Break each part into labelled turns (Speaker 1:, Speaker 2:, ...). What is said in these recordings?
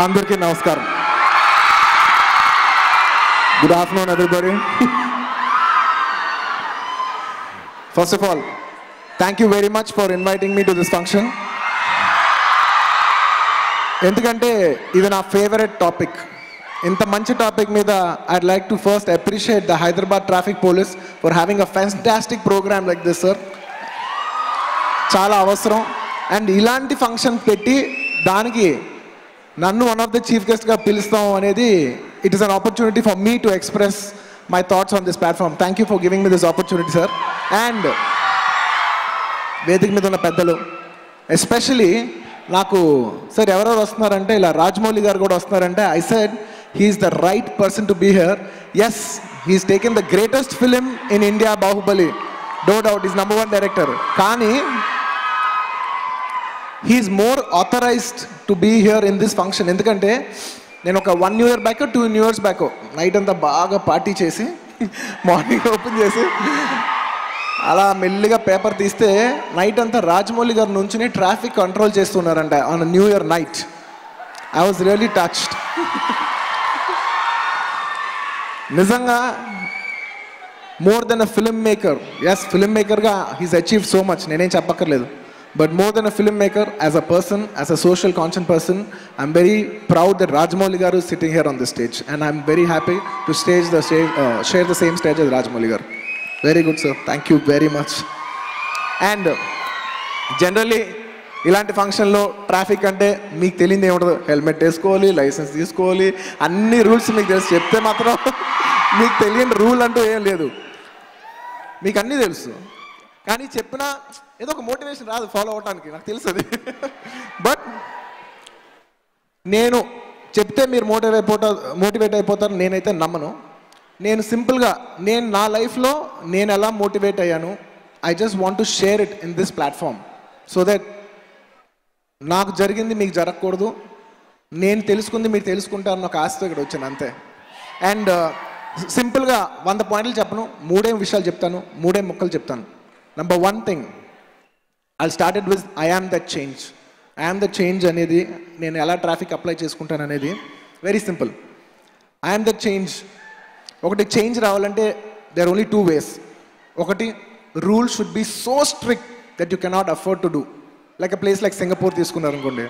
Speaker 1: అందరికీ నమస్కారం. Good afternoon, everybody. First of all, thank you very much for inviting me to this function. ఎందుకంటే ఇది నా favourite topic. ఇంత మంచి టాపిక్ మీద I'd like to first appreciate the Hyderabad Traffic Police for having a fantastic program like this, sir. చాలా అవసరం. And ఇలాంటి function పెట్టి దానికి నన్ను వన్ ఆఫ్ ద చీఫ్ గెస్ట్గా పిలుస్తాం అనేది it is an opportunity for me to express my thoughts on this platform. Thank you for giving me this opportunity, sir. And వేదిక మీద ఉన్న పెద్దలు, ఎస్పెషలీ నాకు సార్ ఎవరెవరు వస్తున్నారంటే ఇలా రాజమౌళి గారు కూడా వస్తున్నారంటే I said he's the right person to be here. Yes, he's taken the greatest film in India, Baahubali. No doubt is #1 director. కానీ he's more authorized to be here in this function. ఎందుకంటే నేను ఒక 1 year back 2 years back night అంతా బాగా party చేసి morning open చేసి అలా మెల్లిగా పేపర్ తీస్తే నైట్ అంతా రాజమౌళి గారు నుంచుని ట్రాఫిక్ కంట్రోల్ చేస్తున్నారంట on new year night. I was really touched. నిజంగా more than a film maker, as film మేకర్గా హీస్ అచీవ్డ్ సో మచ్, నేనేం చెప్పక్కర్లేదు. But more than a filmmaker, as a person, as a social conscious person, I'm very proud that Rajamouli garu is sitting here on this stage, and I'm very happy to share the same stage as Rajamouli garu. Very good, sir. Thank you very much. And generally, ఇలాంటి ఫంక్షన్లో traffic అంటే మీకు తెలియదు ఏముండదు. Helmet వేసుకోవాలి, licence తీసుకోవాలి, అన్ని rules మీకు తెలుసు. చెప్తే మాత్రం మీకు తెలియని రూల్ అంటూ ఏం లేదు, మీకు అన్నీ తెలుసు. కానీ చెప్పినా ఏదో ఒక మోటివేషన్ రాదు ఫాలో అవడానికి, నాకు తెలుసు అది. బట్ నేను చెప్తే మీరు మోటివేట్ అయిపోతారు నేనైతే నమ్మను. నేను సింపుల్గా నా లైఫ్లో నేను ఎలా మోటివేట్ అయ్యాను, I just want to share it in this platform so that నాకు జరిగింది మీకు జరగకూడదు, నేను తెలుసుకుంది మీరు తెలుసుకుంటారని ఒక ఆశతో ఇక్కడ వచ్చాను, అంతే. అండ్ సింపుల్గా 100 పాయింట్లు చెప్పను, 3 విషయాలు చెప్తాను, 3 ముక్కలు చెప్తాను. Number 1 thing, I'll start it with I am that change. I am the change అనేది నేను ఎలా ట్రాఫిక్ అప్లై చేసుకుంటాను అనేది very simple. I am that change. ఒకటి చేంజ్ రావాలంటే there are only 2 ways. ఒకటి, rule should be so strict that you cannot afford to do. Like a place like Singapore తీసుకున్నారు అనుకోండి,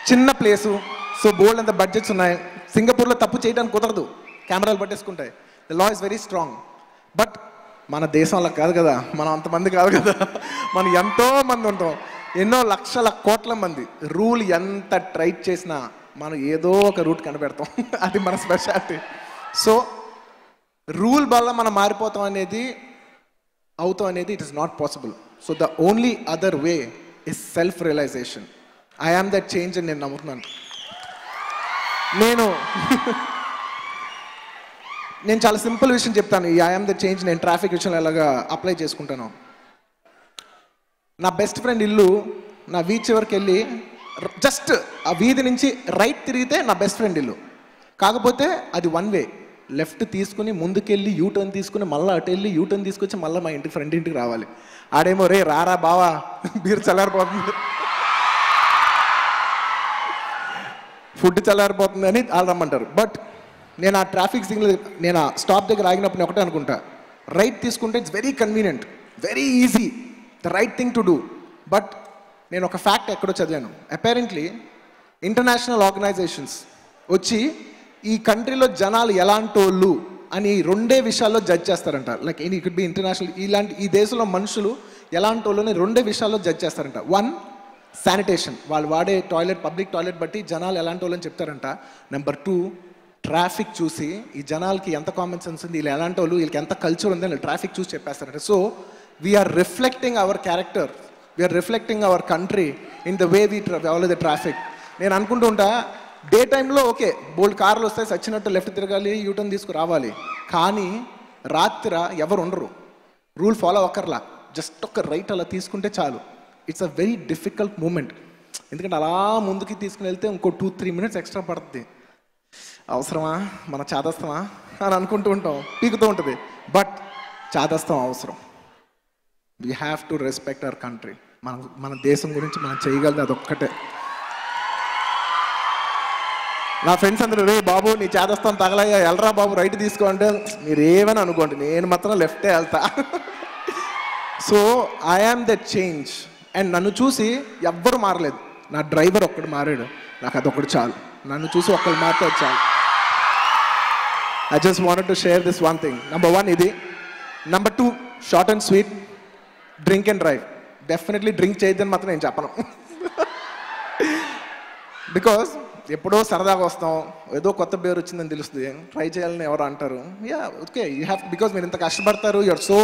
Speaker 1: చిన్న ప్లేసు, సో బోల్డ్ అంత budgets ఉన్నాయి. సింగపూర్లో తప్పు చేయడానికి కుదరదు, కెమెరాలు పట్టేసుకుంటాయి. The law is very strong. But మన దేశంలో కాదు కదా, మనం అంతమంది కాదు కదా, మనం ఎంతో మంది ఉంటాం, ఎన్నో లక్షల కోట్ల మంది. రూల్ ఎంత ట్రై చేసినా మనం ఏదో ఒక రూట్ కనిపెడతాం, అది మన స్పెషాలిటీ. సో రూల్ వల్ల మనం మారిపోతాం అనేది అవుతాం అనేది it is not possible. So the only other way is self realisation. I am that change అని నేను నమ్ముతున్నాను. నేను చాలా సింపుల్ విషయం చెప్తాను. ఈ ఐ ఆమ్ ద చేంజ్ నేను ట్రాఫిక్ విషయంలో ఎలాగా అప్లై చేసుకుంటాను. నా బెస్ట్ ఫ్రెండ్ ఇల్లు నా వీధి చివరికి వెళ్ళి జస్ట్ ఆ వీధి నుంచి రైట్ తిరిగితే నా బెస్ట్ ఫ్రెండ్ ఇల్లు. కాకపోతే అది 1 వే, లెఫ్ట్ తీసుకుని ముందుకెళ్ళి యూటర్న్ తీసుకుని మళ్ళీ అటు వెళ్ళి యూటర్న్ తీసుకొచ్చి మళ్ళీ మా ఫ్రెండ్ ఇంటికి రావాలి. ఆడేమో రే రారా బావా బీర్ చల్లారిపోతుంది, ఫుడ్ చల్లారిపోతుంది అని వాళ్ళు రమ్మంటారు. బట్ నేను ఆ ట్రాఫిక్ సిగ్నల్ నేను ఆ స్టాప్ దగ్గర ఆగినప్పుడు ఒకటే అనుకుంటా, రైట్ తీసుకుంటే it's very convenient, very easy, the right thing to do. But నేను ఒక ఫ్యాక్ట్ ఎక్కడో చదివాను, అపారెంట్లీ ఇంటర్నేషనల్ ఆర్గనైజేషన్స్ వచ్చి ఈ కంట్రీలో జనాలు ఎలాంటి వాళ్ళు అని 2 విషయాల్లో జడ్జ్ చేస్తారంట. Like it could B international, ఈ దేశంలో మనుషులు ఎలాంటి వాళ్ళని 2 విషయాల్లో జడ్జ్ చేస్తారంట. 1, శానిటేషన్, వాళ్ళు వాడే టాయిలెట్, పబ్లిక్ టాయిలెట్ బట్టి జనాలు ఎలాంటి వాళ్ళని చెప్తారంట. నెంబర్ 2, ట్రాఫిక్ చూసి ఈ జనాలకి ఎంత కామన్ సెన్స్ ఉంది, వీళ్ళు ఎలాంటి వాళ్ళు, వీళ్ళకి ఎంత కల్చర్ ఉంది అని ట్రాఫిక్ చూసి చెప్పేస్తారంట. So we're reflecting our character, we're reflecting our country in the way we follow the traffic. నేను అనుకుంటూ ఉంటా, డే టైంలో ఓకే బోల్డ్ కార్లు వస్తాయి, సచ్చినట్టు లెఫ్ట్ తిరగాలి, యూటర్న్ తీసుకురావాలి. కానీ రాత్రి ఎవరు ఉండరు, రూల్ ఫాలో అక్కర్లా, జస్ట్ ఒక రైట్ అలా తీసుకుంటే చాలు. It's a very difficult moment, ఎందుకంటే అలా ముందుకి తీసుకుని వెళ్తే ఇంకో 2-3 మినిట్స్ ఎక్స్ట్రా పడుతుంది. అవసరమా, మన చాదస్తమా అని అనుకుంటూ ఉంటాం, పీకుతూ ఉంటుంది. బట్ చాదస్తం అవసరం. We have to respect our country. మన దేశం గురించి మనం చేయగలది అదొక్కటే. నా ఫ్రెండ్స్ అందరూ రే బాబు నీ చేదస్తాను తగలయ్యా ఎల్రా బాబు రైట్ తీసుకో అంటే మీరు ఏమని అనుకోండి, నేను మాత్రం లెఫ్టే వెళ్తా. So I am that change. And నన్ను చూసి ఎవ్వరు మారలేదు, నా డ్రైవర్ ఒక్కడు మారాడు, నాకు అదొక్కడు చాలు. నన్ను చూసి ఒక్కడు మారితే చాలు. I just wanted to share this one thing. Number 1 ఇది. Number 2 short and sweet, drink and drive. Definitely drink చేయొద్దని మాత్రం నేను చెప్పను. బికాస్ ఎప్పుడో సరదాగా వస్తాం, ఏదో కొత్త బేర్ వచ్చిందని తెలుస్తుంది, ట్రై చేయాలని ఎవరు అంటారు. Yeah okay you have, because మీరు ఇంత కష్టపడతారు. You're so,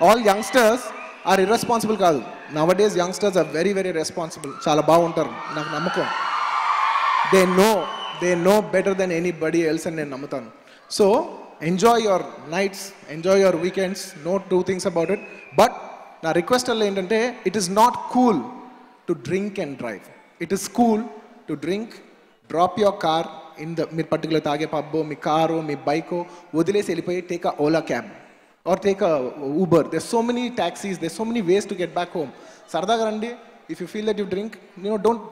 Speaker 1: all youngsters are irresponsible కాదు. Nowadays youngsters are very very responsible. చాలా బాగుంటారు, నాకు నమ్మకం. They know better than anybody else అని నేను నమ్ముతాను. So enjoy your nights, enjoy your weekends, no two things about it. But నా request అలా ఏంటంటే, it is not cool to drink and drive. It is cool to drink, drop your car in the, మీరు particular తాగే పబ్బో, మీ car, మీ బైకో వదిలేసి వెళ్ళిపోయి take a Ola cab or take a Uber. There so many taxis, there so many ways to get back home. సరదాగా రండి. If you feel that you drink, don't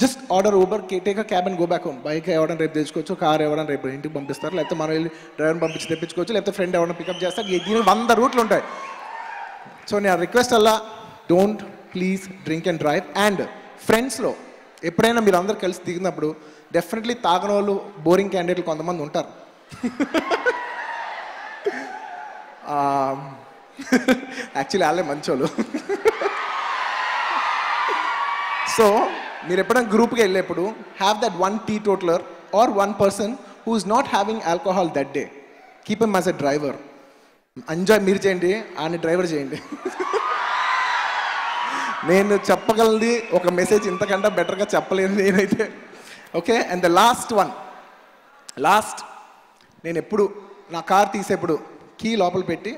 Speaker 1: just order Uber, take a cab and go back home. Bike ఎవరైనా రేపు తెచ్చుకోవచ్చు, car ఎవరైనా రేపు ఇంటికి పంపిస్తారు, లేకపోతే మనం వెళ్ళి డ్రైవర్ని పంపించి తెప్పించుకోవచ్చు, లేకపోతే ఫ్రెండ్ ఎవరైనా పికప్ చేస్తారు. దీని 100 రూట్లు ఉంటాయి. సో నేను రిక్వెస్ట్ అలా, don't please drink and drive. And ఫ్రెండ్స్లో ఎప్పుడైనా మీరు అందరు కలిసి దిగినప్పుడు డెఫినెట్లీ తాగని వాళ్ళు, బోరింగ్ క్యాండిడేట్లు కొంతమంది ఉంటారు. యాక్చువల్లీ వాళ్ళే మంచోళ్ళు. సో మీరు ఎప్పుడైనా గ్రూప్కి వెళ్ళేప్పుడు have that one teetotaler or one person who is not having alcohol that day. Keep him as a driver. Enjoy మీరు చేయండి, ఆయన డ్రైవర్ చేయండి. నేను చెప్పగలది ఒక మెసేజ్, ఇంతకంటే బెటర్గా చెప్పలేదు నేనైతే. ఓకే. అండ్ ద లాస్ట్ నేను ఎప్పుడు నా కార్ తీసేప్పుడు కీ లోపల పెట్టి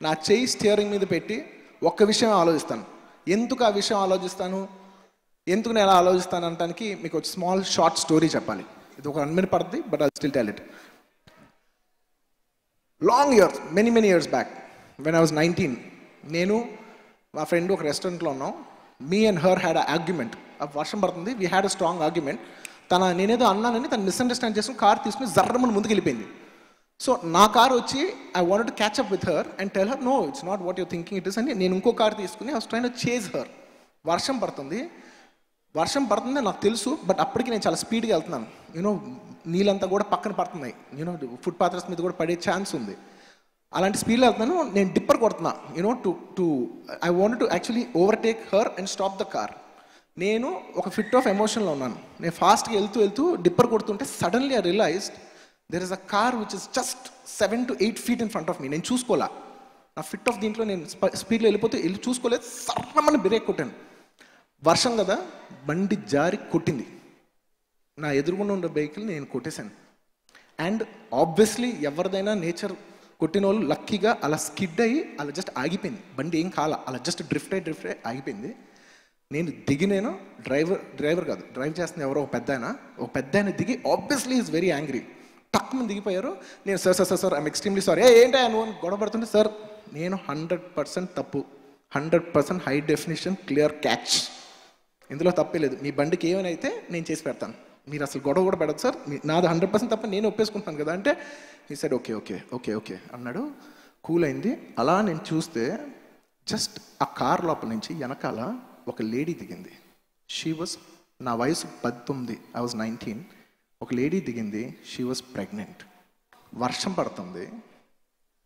Speaker 1: నా చెయ్యి స్టీరింగ్ మీద పెట్టి ఒక్క విషయం ఆలోచిస్తాను. ఎందుకు ఆ విషయం ఆలోచిస్తాను, ఎందుకు నేను ఎలా ఆలోచిస్తాను అనడానికి మీకు ఒక స్మాల్ షార్ట్ స్టోరీ చెప్పాలి. ఇది ఒక 1 minute పడుతుంది, but I still tell it. Long years, many years back, when I was 19, నేను మా ఫ్రెండ్ ఒక రెస్టారెంట్లో ఉన్నాం. Me and her had a argument. వర్షం పడుతుంది, we had a strong argument. నేనేదో అన్నానని తను మిస్అండర్స్టాండ్ చేసుకుని కార్ తీసుకుని జర్రమని ముందుకు వెళ్ళిపోయింది. సో నా కార్ వచ్చి I wanted to catch up with her and tell her no it's not what you're thinking it is అని. నేను ఇంకో కార్ తీసుకుని I was trying to chase her. వర్షం పడుతుంది నాకు తెలుసు, బట్ అప్పటికి నేను చాలా స్పీడ్గా వెళ్తున్నాను. నీళ్ళంతా కూడా పక్కన పడుతున్నాయి, ఫుట్ పాత్రస్ మీద కూడా పడే ఛాన్స్ ఉంది. అలాంటి స్పీడ్లో వెళ్తున్నాను. నేను డిప్పర్ కొడుతున్నా, I wanted to actually overtake her and stop the car. నేను ఒక ఫిట్ ఆఫ్ ఎమోషన్లో ఉన్నాను. నేను ఫాస్ట్గా వెళ్తూ డిప్పర్ కొడుతుంటే suddenly I realized there is a car which is just 7 to 8 feet in front of me. నేను చూసుకోలే, నా ఫిట్ ఆఫ్ దీంట్లో నేను స్పీడ్లో వెళ్ళి చూసుకోలేదు. సర్రమని బ్రేక్ కొట్టాను. వర్షం కదా, బండి జారి కొట్టింది. నా ఎదురుగుండా ఉన్న వెహికల్ నేను కొట్టేశాను. అండ్ ఆబ్వియస్లీ ఎవరిదైనా నేచర్ కొట్టిన వాళ్ళు లక్కీగా అలా స్కిడ్ అయ్యి అలా జస్ట్ ఆగిపోయింది. బండి ఏం కాల, అలా జస్ట్ డ్రిఫ్ట్ అయ్యి ఆగిపోయింది. నేను దిగినేను, డ్రైవర్ కాదు, డ్రైవ్ చేస్తున్న ఎవరో ఒక పెద్ద ఆయన దిగి ఆబ్వియస్లీ ఈజ్ వెరీ యాంగ్రీ. టక్కుమని దిగిపోయారు. నేను సార్ ఐఎమ్ ఎక్స్ట్రీమ్లీ సారీ. ఏంటో నువ్వు గొడవ పడుతుంటే, సార్ నేను 100% తప్పు, 100% హై డెఫినేషన్ క్లియర్ క్యాచ్, ఇందులో తప్పే లేదు. మీ బండికి ఏమైనా అయితే నేను చేసి పెడతాను, మీరు అసలు గొడవ కూడా పెడదు సార్, నాది 100% తప్ప, నేను ఒప్పేసుకుంటాను కదా అంటే ఈ సైడ్ ఓకే అన్నాడు. కూల్ అయింది. అలా నేను చూస్తే జస్ట్ ఆ కార్ లోపల నుంచి వెనకాల ఒక లేడీ దిగింది. నా వయసు 19, I was 19. ఒక లేడీ దిగింది. She was pregnant. వర్షం పడుతుంది.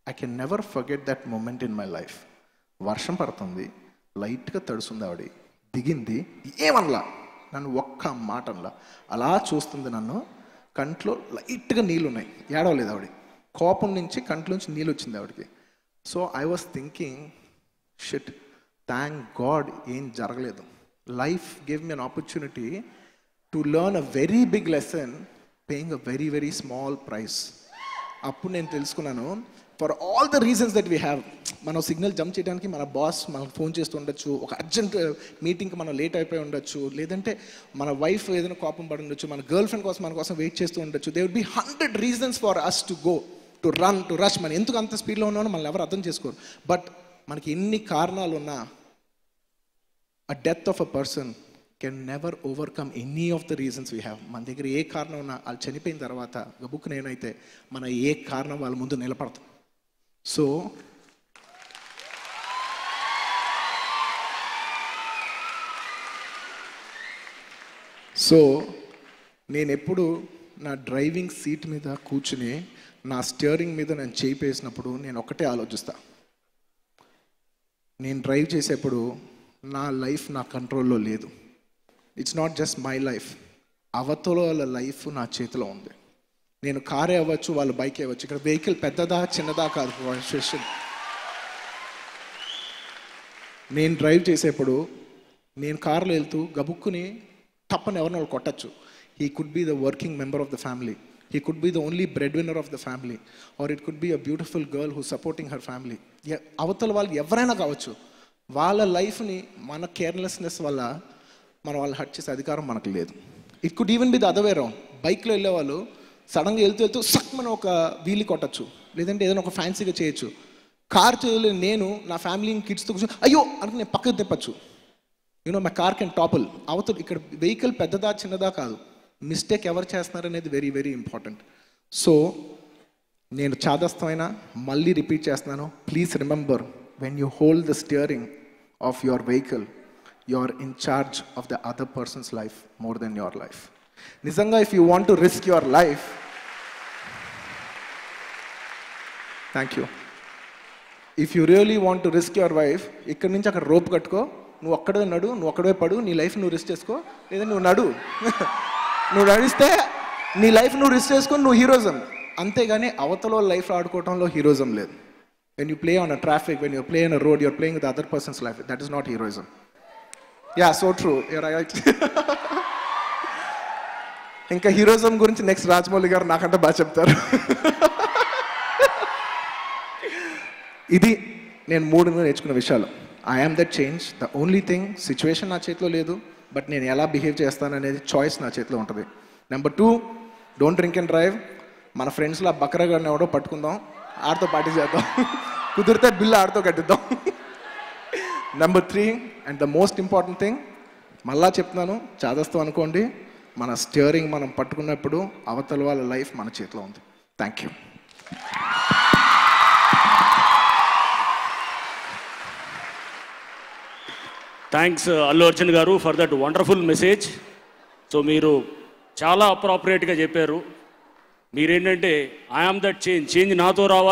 Speaker 1: I can never forget that moment in my life. వర్షం పడుతుంది, లైట్గా తడుస్తుంది. ఆవిడ దిగింది, ఏమనలా, నన్ను ఒక్క మాట అనలా, అలా చూస్తుంది నన్ను. కంట్లో లైట్గా నీళ్ళు ఉన్నాయి, ఏడవలేదు ఆవిడ. కోపం నుంచి కంట్లోంచి నీళ్ళు వచ్చింది ఆవిడకి. So I was thinking, shit, thank God ఏం జరగలేదు. Life gave me an opportunity to learn a very big lesson paying a very very small price. అప్పుడు నేను తెలుసుకున్నాను, for all the reasons that we have, మనం signal jump చేయడానికి మన boss మనకు phone చేస్తూ ఉండొచ్చు, ఒక అర్జెంట్ మీటింగ్కి మనం లేట్ అయిపోయి ఉండొచ్చు, లేదంటే మన వైఫ్ ఏదైనా కోపం పడి ఉండొచ్చు, మన గర్ల్ ఫ్రెండ్ కోసం మన కోసం వెయిట్ చేస్తూ ఉండొచ్చు. They would be 100 reasons for us to go, to run, to rush. మనం ఎందుకు అంత స్పీడ్లో ఉన్నామో మనల్ని ఎవరు అర్థం చేసుకోరు. బట్ మనకి ఎన్ని కారణాలు ఉన్నా, a death of a person can never overcome any of the reasons we have. మన దగ్గర ఏ కారణం ఉన్నా వాళ్ళు చనిపోయిన తర్వాత గబుక్ నేనైతే మన ఏ కారణం వాళ్ళ ముందు నిలబడతాం. సో నేను ఎప్పుడు నా డ్రైవింగ్ సీట్ మీద కూర్చుని నా స్టీరింగ్ మీద నేను చేయిపేసినప్పుడు నేను ఒకటే ఆలోచిస్తా, నేను డ్రైవ్ చేసేప్పుడు నా లైఫ్ నా కంట్రోల్లో లేదు. It's not just my life, అవతల వాళ్ళ లైఫ్ నా చేతిలో ఉంది. నేను కారే అవ్వచ్చు, వాళ్ళ బైకే అవ్వచ్చు. ఇక్కడ వెహికల్ పెద్దదా చిన్నదా కాదు క్వశ్చన్. నేను డ్రైవ్ చేసేప్పుడు నేను కార్లో వెళ్తూ గబుక్కుని తప్పని ఎవరిని వాళ్ళు కొట్టచ్చు. He could be the working member of the family, he could be the only breadwinner of the family, or it could be a beautiful girl who supporting her family. అవతల వాళ్ళు ఎవరైనా కావచ్చు, వాళ్ళ లైఫ్ని మన కేర్లెస్నెస్ వల్ల మనం వాళ్ళు హర్ట్ చేసే అధికారం మనకు లేదు. It could even be the other way round. బైక్లో వెళ్ళేవాళ్ళు సడన్గా వెళ్తూ సక్ మనం ఒక వీలు కొట్టచ్చు, లేదంటే ఏదైనా ఒక ఫ్యాన్సీగా చేయొచ్చు. కార్ చేయలేని నేను నా ఫ్యామిలీ కిడ్స్తో కూర్చొని అయ్యో అంటే నేను పక్కకు తిప్పచ్చు. My car can topple. అవతల ఇక్కడ వెహికల్ పెద్దదా చిన్నదా కాదు, మిస్టేక్ ఎవరు చేస్తున్నారనేది వెరీ వెరీ ఇంపార్టెంట్. సో నేను చాదస్తమైన మళ్ళీ రిపీట్ చేస్తున్నాను, please remember, when you hold the steering of your vehicle, you are in charge of the other persons life more than your life. నిజంగా if you want to risk your life, thank you, if you really want to risk your life, ఇక్కడి నుంచి అక్కడ rope కట్టుకో, నువ్వు ఒక్కడే నడు, నువ్వు ఒక్కడే పడు, నీ లైఫ్ నువ్వు రిస్క్ చేసుకో, లేదా నువ్వు నడు. నువ్వు నడిస్తే నీ లైఫ్ నువ్వు రిస్క్ చేసుకొని నువ్వు హీరోజం. అంతేగాని అవతల లైఫ్ ఆడుకోవడంలో హీరోజం లేదు. When you play on a traffic, when you play on a road, you're playing with other persons life. That is not heroism. Yeah, so true. ఇంకా హీరోయిజం గురించి నెక్స్ట్ రాజమౌళి గారు నాకంటే బాగా చెప్తారు. ఇది నేను 3 నేర్చుకున్న విషయాలు. I am that change. The only thing, situation నా చేతిలో లేదు, బట్ నేను ఎలా బిహేవ్ చేస్తాను అనేది చాయిస్ నా చేతిలో ఉంటుంది. Number 2, don't drink and drive. మన ఫ్రెండ్స్లో బక్రగాడిని ఎవడో పట్టుకుందాం, ఆడితో పార్టీ చేద్దాం, కుదిరితే బిల్లు ఆడితో కట్టిద్దాం. Number 3 and the most important thing, మళ్ళా చెప్తున్నాను, చాదస్తాం అనుకోండి, మన స్టీరింగ్ మనం పట్టుకున్నప్పుడు అవతల వాళ్ళ లైఫ్ మన చేతిలో ఉంది. Thank you.
Speaker 2: Thanks Allu Arjun గారు for that wonderful message. So మీరు చాలా అప్రాప్రియేట్గా చెప్పారు. మీరేంటంటే ఐ యామ్ దట్ చేంజ్ నాతో రావాలి.